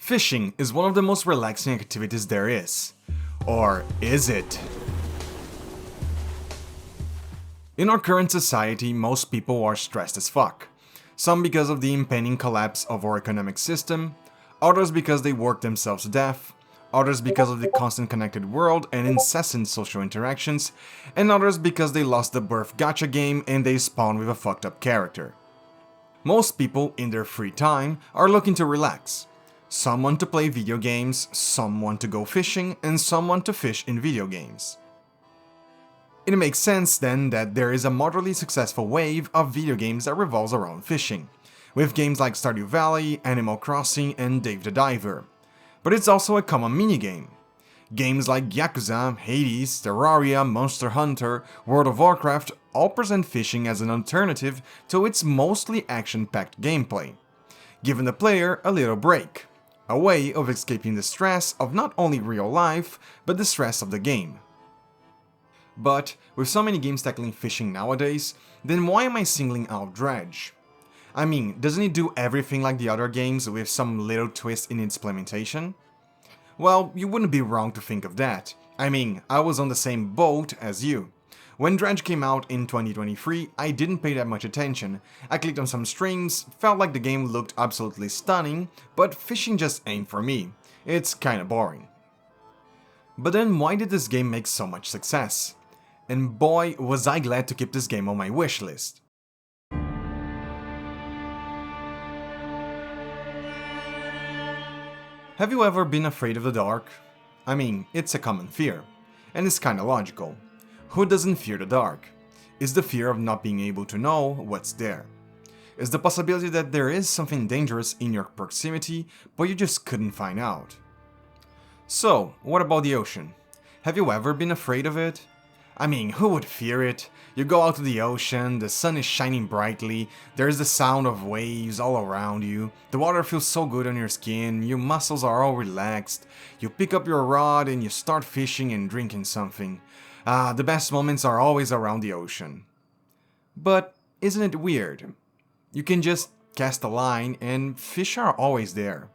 Fishing is one of the most relaxing activities there is. Or is it? In our current society, most people are stressed as fuck. Some because of the impending collapse of our economic system, others because they work themselves to death, others because of the constant connected world and incessant social interactions, and others because they lost the birth gacha game and they spawn with a fucked up character. Most people, in their free time, are looking to relax. Some want to play video games, some want to go fishing, and some want to fish in video games. It makes sense then that there is a moderately successful wave of video games that revolves around fishing, with games like Stardew Valley, Animal Crossing, and Dave the Diver. But it's also a common minigame. Games like Yakuza, Hades, Terraria, Monster Hunter, World of Warcraft all present fishing as an alternative to its mostly action-packed gameplay, giving the player a little break. A way of escaping the stress of not only real life, but the stress of the game. But, with so many games tackling fishing nowadays, then why am I singling out Dredge? I mean, doesn't it do everything like the other games with some little twist in its implementation? Well, you wouldn't be wrong to think of that. I mean, I was on the same boat as you. When Dredge came out in 2023, I didn't pay that much attention. I clicked on some streams, felt like the game looked absolutely stunning, but fishing just ain't for me. It's kinda boring. But then why did this game make so much success? And boy, was I glad to keep this game on my wishlist. Have you ever been afraid of the dark? I mean, it's a common fear, and it's kinda logical. Who doesn't fear the dark? It's the fear of not being able to know what's there. It's the possibility that there is something dangerous in your proximity, but you just couldn't find out. So, what about the ocean? Have you ever been afraid of it? I mean, who would fear it? You go out to the ocean, the sun is shining brightly, there's the sound of waves all around you, the water feels so good on your skin, your muscles are all relaxed, you pick up your rod and you start fishing and drinking something. The best moments are always around the ocean. But isn't it weird? You can just cast a line and fish are always there.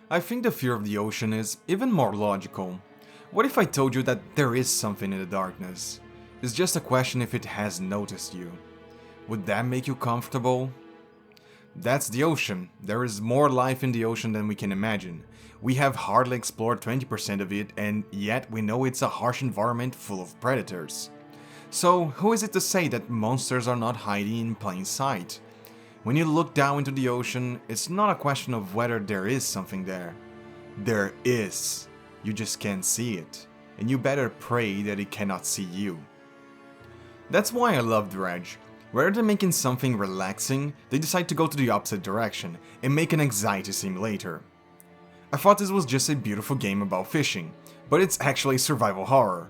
I think the fear of the ocean is even more logical. What if I told you that there is something in the darkness? It's just a question if it has noticed you. Would that make you comfortable? That's the ocean. There is more life in the ocean than we can imagine. We have hardly explored 20% of it, and yet we know it's a harsh environment full of predators. So who is it to say that monsters are not hiding in plain sight? When you look down into the ocean, it's not a question of whether there is something there. There is. You just can't see it, and you better pray that it cannot see you. That's why I love Dredge. Rather than making something relaxing, they decide to go to the opposite direction and make an anxiety simulator. I thought this was just a beautiful game about fishing, but it's actually survival horror.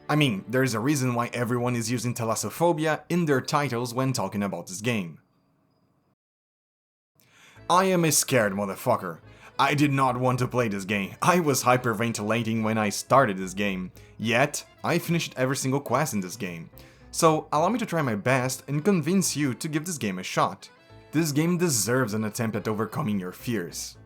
I mean, there's a reason why everyone is using thalassophobia in their titles when talking about this game. I am a scared motherfucker. I did not want to play this game. I was hyperventilating when I started this game. Yet, I finished every single quest in this game. So, allow me to try my best and convince you to give this game a shot. This game deserves an attempt at overcoming your fears.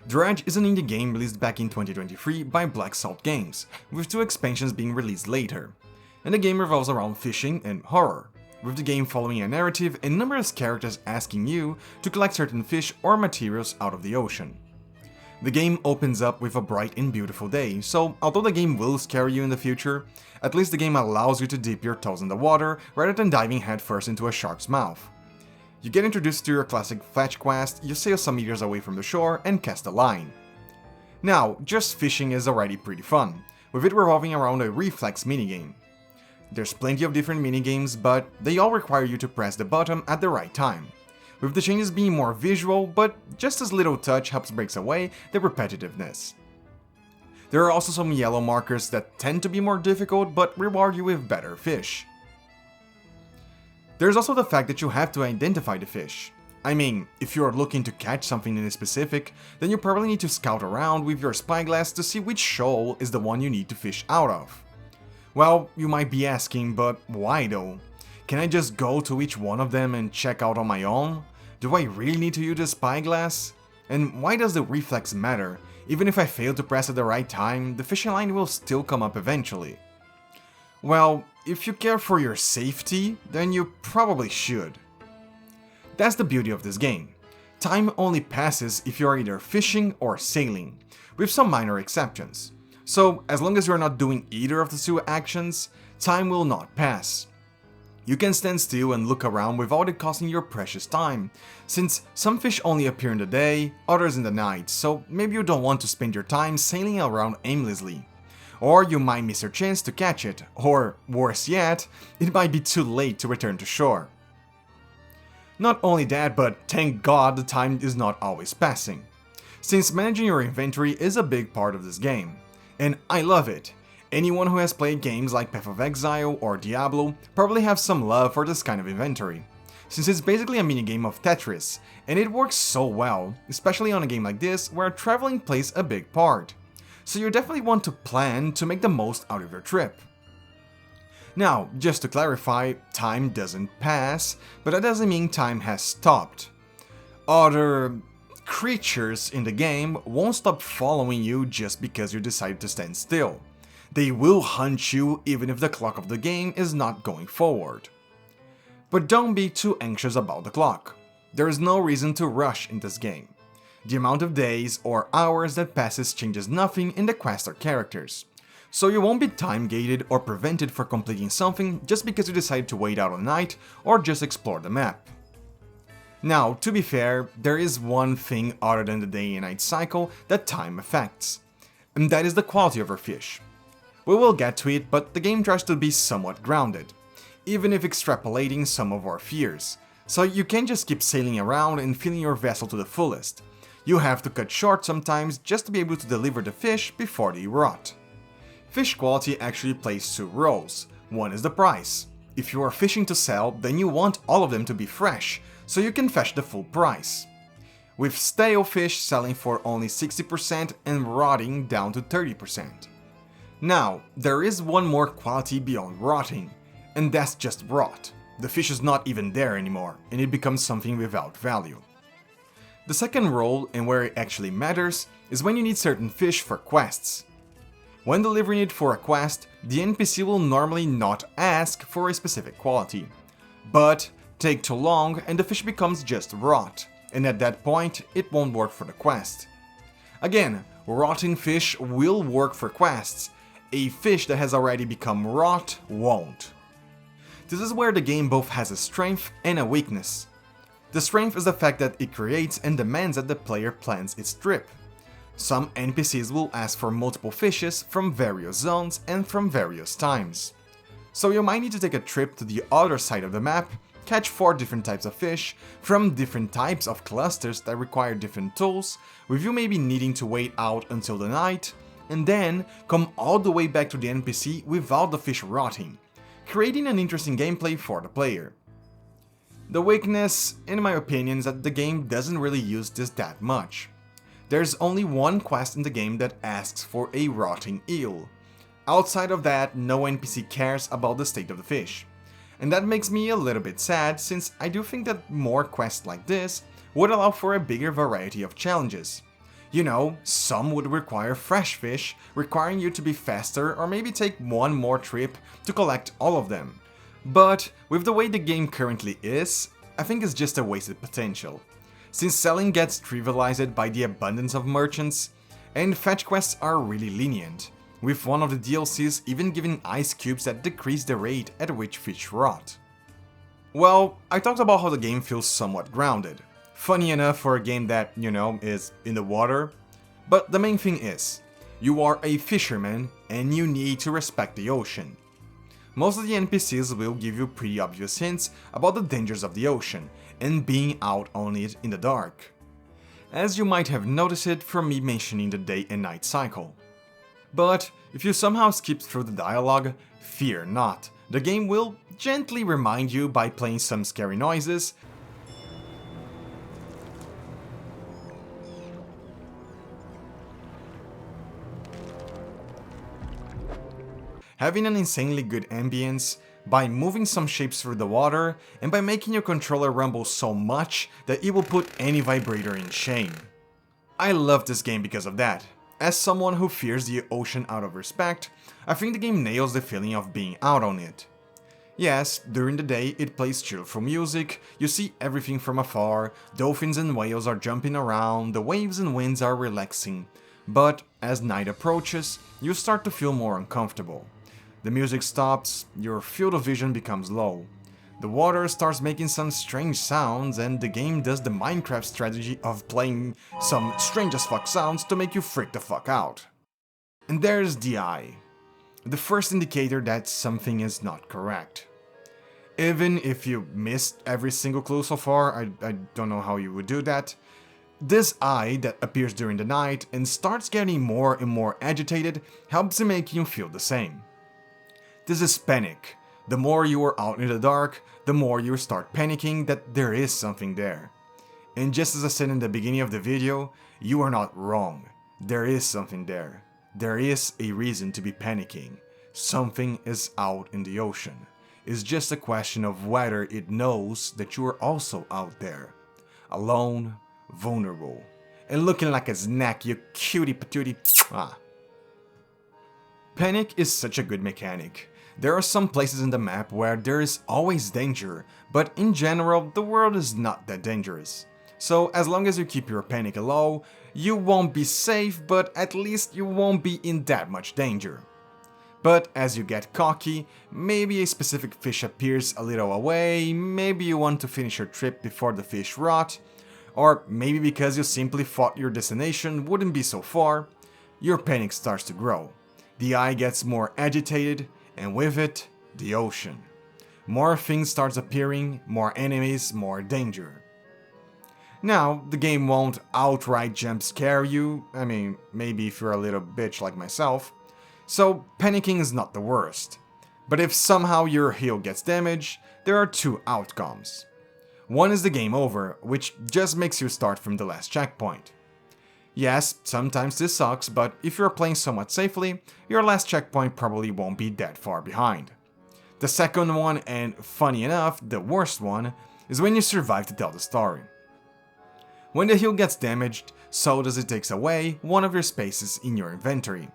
Dredge is an indie game released back in 2023 by Black Salt Games, with 2 expansions being released later. And the game revolves around fishing and horror, with the game following a narrative and numerous characters asking you to collect certain fish or materials out of the ocean. The game opens up with a bright and beautiful day, so although the game will scare you in the future, at least the game allows you to dip your toes in the water rather than diving headfirst into a shark's mouth. You get introduced to your classic fetch quest, you sail some meters away from the shore and cast a line. Now, just fishing is already pretty fun, with it revolving around a reflex minigame. There's plenty of different minigames, but they all require you to press the button at the right time, with the changes being more visual, but just as little touch helps breaks away the repetitiveness. There are also some yellow markers that tend to be more difficult but reward you with better fish. There's also the fact that you have to identify the fish. I mean, if you're looking to catch something in a specific, then you probably need to scout around with your spyglass to see which shoal is the one you need to fish out of. Well, you might be asking, but why though? Can I just go to each one of them and check out on my own? Do I really need to use a spyglass? And why does the reflex matter? Even if I fail to press at the right time, the fishing line will still come up eventually. Well, if you care for your safety, then you probably should. That's the beauty of this game. Time only passes if you are either fishing or sailing, with some minor exceptions. So, as long as you are not doing either of the two actions, time will not pass. You can stand still and look around without it costing your precious time, since some fish only appear in the day, others in the night, so maybe you don't want to spend your time sailing around aimlessly. Or you might miss your chance to catch it, or worse yet, it might be too late to return to shore. Not only that, but thank God the time is not always passing, since managing your inventory is a big part of this game, and I love it. Anyone who has played games like Path of Exile or Diablo probably have some love for this kind of inventory, since it's basically a minigame of Tetris, and it works so well, especially on a game like this where traveling plays a big part. So you definitely want to plan to make the most out of your trip. Now, just to clarify, time doesn't pass, but that doesn't mean time has stopped. Other creatures in the game won't stop following you just because you decide to stand still. They will hunt you even if the clock of the game is not going forward. But don't be too anxious about the clock. There is no reason to rush in this game. The amount of days or hours that passes changes nothing in the quest or characters. So you won't be time gated or prevented from completing something just because you decide to wait out all night or just explore the map. Now, to be fair, there is one thing other than the day and night cycle that time affects, and that is the quality of our fish. We will get to it, but the game tries to be somewhat grounded, even if extrapolating some of our fears, so you can't just keep sailing around and filling your vessel to the fullest. You have to cut short sometimes just to be able to deliver the fish before they rot. Fish quality actually plays two roles. One is the price. If you are fishing to sell, then you want all of them to be fresh, so you can fetch the full price, with stale fish selling for only 60% and rotting down to 30%. Now, there is one more quality beyond rotting, and that's just rot. The fish is not even there anymore, and it becomes something without value. The second role, and where it actually matters, is when you need certain fish for quests. When delivering it for a quest, the NPC will normally not ask for a specific quality, but take too long and the fish becomes just rot, and at that point it won't work for the quest. Again, rotting fish will work for quests, a fish that has already become rot won't. This is where the game both has a strength and a weakness. The strength is the fact that it creates and demands that the player plans its trip. Some NPCs will ask for multiple fishes from various zones and from various times. So you might need to take a trip to the other side of the map, catch 4 different types of fish from different types of clusters that require different tools, with you maybe needing to wait out until the night, and then come all the way back to the NPC without the fish rotting, creating an interesting gameplay for the player. The weakness, in my opinion, is that the game doesn't really use this that much. There's only one quest in the game that asks for a rotting eel. Outside of that, no NPC cares about the state of the fish. And that makes me a little bit sad, since I do think that more quests like this would allow for a bigger variety of challenges. You know, some would require fresh fish, requiring you to be faster or maybe take one more trip to collect all of them. But with the way the game currently is, I think it's just a wasted potential, since selling gets trivialized by the abundance of merchants, and fetch quests are really lenient, with one of the DLCs even giving ice cubes that decrease the rate at which fish rot. Well, I talked about how the game feels somewhat grounded. Funny enough for a game that, you know, is in the water. But the main thing is, you are a fisherman and you need to respect the ocean. Most of the NPCs will give you pretty obvious hints about the dangers of the ocean and being out on it in the dark, as you might have noticed it from me mentioning the day and night cycle. But if you somehow skip through the dialogue, fear not, the game will gently remind you by playing some scary noises, having an insanely good ambience, by moving some shapes through the water, and by making your controller rumble so much that it will put any vibrator in shame. I love this game because of that. As someone who fears the ocean out of respect, I think the game nails the feeling of being out on it. Yes, during the day it plays cheerful music, you see everything from afar, dolphins and whales are jumping around, the waves and winds are relaxing. But as night approaches, you start to feel more uncomfortable. The music stops, your field of vision becomes low. The water starts making some strange sounds, and the game does the Minecraft strategy of playing some strange as fuck sounds to make you freak the fuck out. And there's the eye. The first indicator that something is not correct. Even if you missed every single clue so far, I don't know how you would do that. This eye that appears during the night and starts getting more and more agitated helps in making you feel the same. This is panic. The more you are out in the dark, the more you start panicking that there is something there. And just as I said in the beginning of the video, you are not wrong. There is something there. There is a reason to be panicking. Something is out in the ocean. It's just a question of whether it knows that you are also out there. Alone, vulnerable, and looking like a snack, you cutie patootie. Panic is such a good mechanic. There are some places in the map where there is always danger, but in general, the world is not that dangerous. So as long as you keep your panic low, you won't be safe, but at least you won't be in that much danger. But as you get cocky, maybe a specific fish appears a little away, maybe you want to finish your trip before the fish rot, or maybe because you simply thought your destination wouldn't be so far, your panic starts to grow. The eye gets more agitated, and with it, the ocean. More things starts appearing, more enemies, more danger. Now, the game won't outright jump scare you, I mean, maybe if you're a little bitch like myself, so panicking is not the worst. But if somehow your heel gets damaged, there are two outcomes. One is the game over, which just makes you start from the last checkpoint. Yes, sometimes this sucks, but if you're playing somewhat safely, your last checkpoint probably won't be that far behind. The second one, and funny enough, the worst one, is when you survive to tell the story. When the heel gets damaged, so does it takes away one of your spaces in your inventory.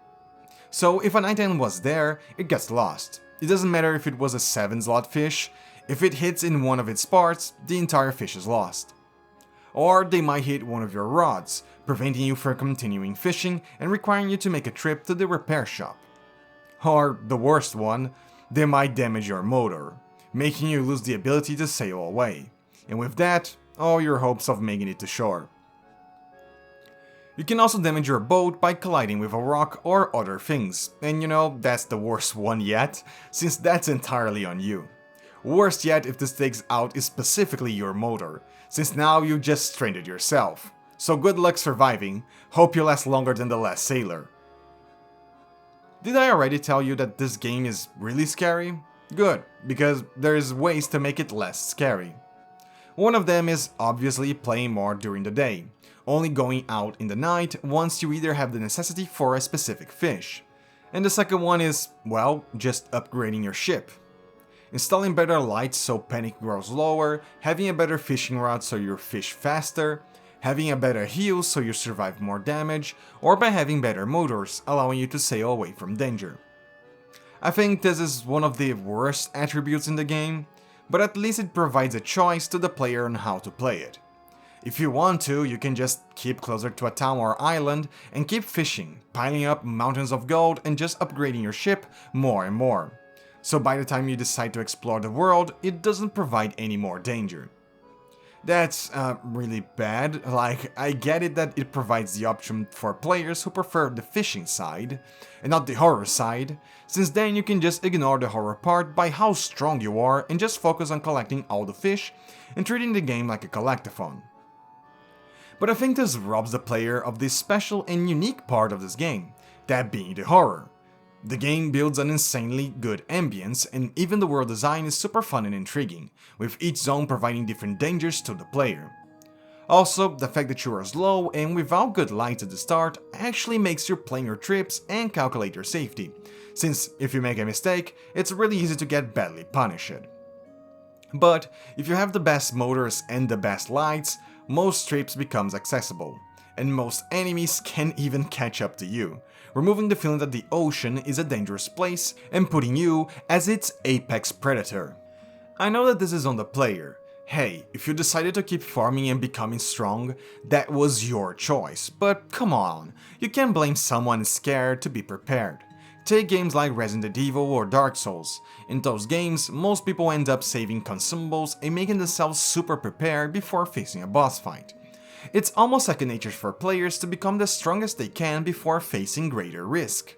So if an item was there, it gets lost. It doesn't matter if it was a 7-slot fish, if it hits in one of its parts, the entire fish is lost. Or they might hit one of your rods, preventing you from continuing fishing and requiring you to make a trip to the repair shop. Or, the worst one, they might damage your motor, making you lose the ability to sail away. And with that, all your hopes of making it to shore. You can also damage your boat by colliding with a rock or other things, and you know, that's the worst one yet, since that's entirely on you. Worst yet if the stakes out is specifically your motor, since now you just stranded yourself. So good luck surviving, hope you last longer than the last sailor. Did I already tell you that this game is really scary? Good, because there's ways to make it less scary. One of them is obviously playing more during the day, only going out in the night once you either have the necessity for a specific fish. And the second one is, well, just upgrading your ship. Installing better lights so panic grows lower, having a better fishing rod so you fish faster, having a better heel so you survive more damage, or by having better motors, allowing you to sail away from danger. I think this is one of the worst attributes in the game, but at least it provides a choice to the player on how to play it. If you want to, you can just keep closer to a town or island and keep fishing, piling up mountains of gold and just upgrading your ship more and more. So by the time you decide to explore the world, it doesn't provide any more danger. That's really bad. Like, I get it that it provides the option for players who prefer the fishing side and not the horror side, since then you can just ignore the horror part by how strong you are and just focus on collecting all the fish and treating the game like a collectathon. But I think this robs the player of this special and unique part of this game, that being the horror. The game builds an insanely good ambience, and even the world design is super fun and intriguing, with each zone providing different dangers to the player. Also, the fact that you are slow and without good lights at the start actually makes you plan your trips and calculate your safety, since if you make a mistake, it's really easy to get badly punished. But if you have the best motors and the best lights, most trips becomes accessible, and most enemies can't even catch up to you, removing the feeling that the ocean is a dangerous place and putting you as its apex predator. I know that this is on the player. Hey, if you decided to keep farming and becoming strong, that was your choice, but come on, you can't blame someone scared to be prepared. Take games like Resident Evil or Dark Souls. In those games, most people end up saving consumables and making themselves super prepared before facing a boss fight. It's almost second nature for players to become the strongest they can before facing greater risk.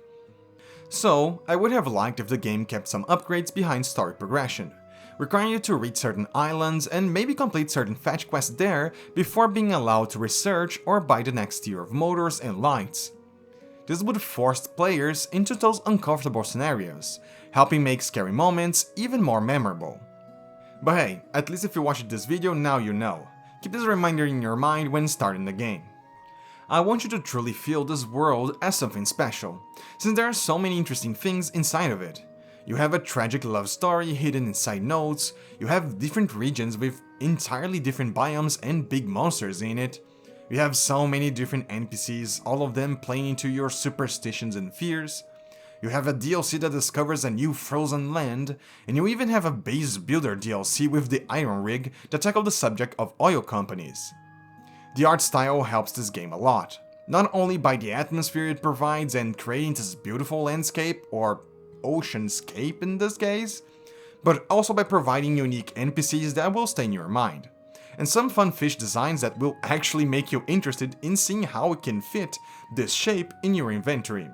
So, I would have liked if the game kept some upgrades behind story progression, requiring you to reach certain islands and maybe complete certain fetch quests there before being allowed to research or buy the next tier of motors and lights. This would force players into those uncomfortable scenarios, helping make scary moments even more memorable. But hey, at least if you watched this video, now you know. Keep this reminder in your mind when starting the game. I want you to truly feel this world as something special, since there are so many interesting things inside of it. You have a tragic love story hidden inside notes, you have different regions with entirely different biomes and big monsters in it. You have so many different NPCs, all of them playing into your superstitions and fears. You have a DLC that discovers a new frozen land, and you even have a base builder DLC with the Iron Rig that tackle the subject of oil companies. The art style helps this game a lot, not only by the atmosphere it provides and creating this beautiful landscape, or oceanscape in this case, but also by providing unique NPCs that will stay in your mind, and some fun fish designs that will actually make you interested in seeing how it can fit this shape in your inventory.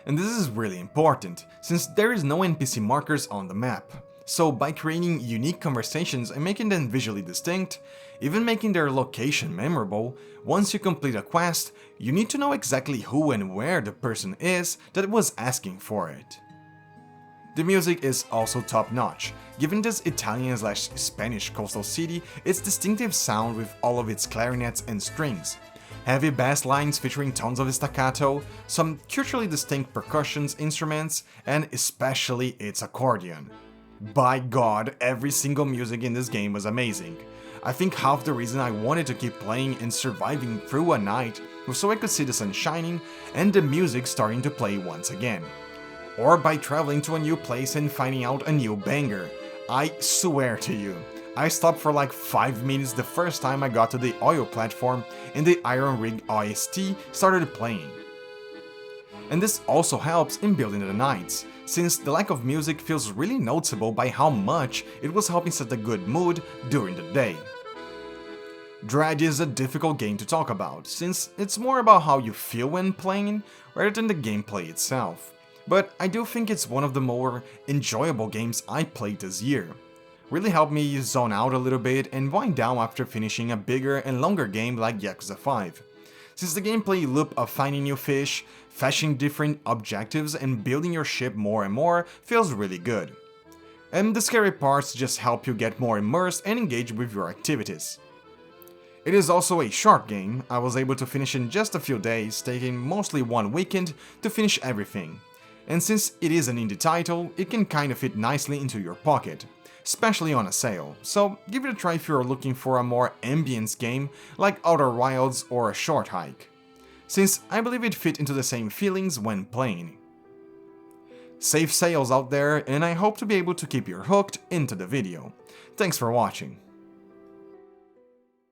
And this is really important, since there is no NPC markers on the map, so by creating unique conversations and making them visually distinct, even making their location memorable, once you complete a quest, you need to know exactly who and where the person is that was asking for it. The music is also top-notch, giving this Italian/Spanish coastal city its distinctive sound with all of its clarinets and strings, heavy bass lines featuring tons of staccato, some culturally distinct percussion instruments, and especially its accordion. By God, every single music in this game was amazing. I think half the reason I wanted to keep playing and surviving through a night was so I could see the sun shining and the music starting to play once again. Or by traveling to a new place and finding out a new banger. I swear to you, I stopped for like 5 minutes the first time I got to the oil platform and the Iron Rig OST started playing. And this also helps in building the nights, since the lack of music feels really noticeable by how much it was helping set a good mood during the day. Dredge is a difficult game to talk about, since it's more about how you feel when playing rather than the gameplay itself. But I do think it's one of the more enjoyable games I played this year. Really helped me zone out a little bit and wind down after finishing a bigger and longer game like Yakuza 5. Since the gameplay loop of finding new fish, fetching different objectives and building your ship more and more feels really good. And the scary parts just help you get more immersed and engage with your activities. It is also a short game. I was able to finish in just a few days, taking mostly one weekend to finish everything. And since it is an indie title, it can kind of fit nicely into your pocket, especially on a sale, so give it a try if you're looking for a more ambience game like Outer Wilds or a Short Hike, since I believe it fit into the same feelings when playing. Safe sails out there, and I hope to be able to keep you hooked into the video. Thanks for watching.